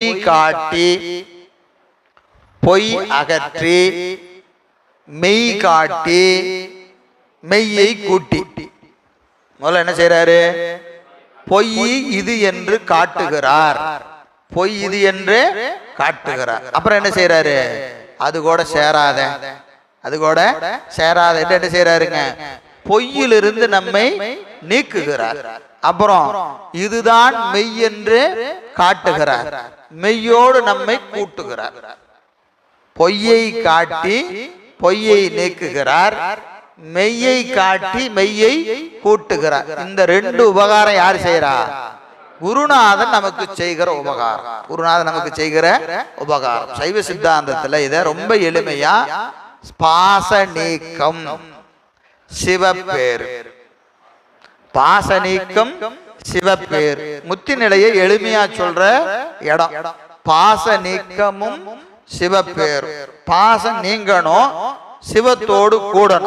காட்டி பொய் அகற்றி மெய் காட்டி மெய்யை கூட்டி. முதல்ல என்ன செய்யறாரு? பொய் இது என்று காட்டுகிறார். பொய் இது என்று காட்டுகிறார். அப்புறம் என்ன செய்யறாரு? அது கூட சேராத, அது கூட சேராத என்ன செய்யறாருங்க? பொய்யிலிருந்து நம்மை நீக்குகிறார். அப்புறம் இதுதான் மெய் என்று காட்டுகிறார். மெய்யோடு நம்மை கூட்டுகிறார். பொய்யை காட்டி பொய்யை நீக்குகிறார், மெய்யை காட்டி மெய்யை கூட்டுகிறார். இந்த ரெண்டு உபகாரம் யார் செய்யறா? குருநாதன் நமக்கு செய்கிற உபகாரம். குருநாதன் நமக்கு செய்கிற உபகாரம். சைவ சித்தாந்தத்துல இத ரொம்ப எளிமையா பாச நீக்கம் சிவப்பேர், பாச நீக்கம் சிவப்பேர், முத்தி நிலையை எளிமையா சொல்ற இடம். பாச நீக்கமும் சிவப்பேர். பாசம் நீங்கணும், சிவத்தோடு கூடணும்.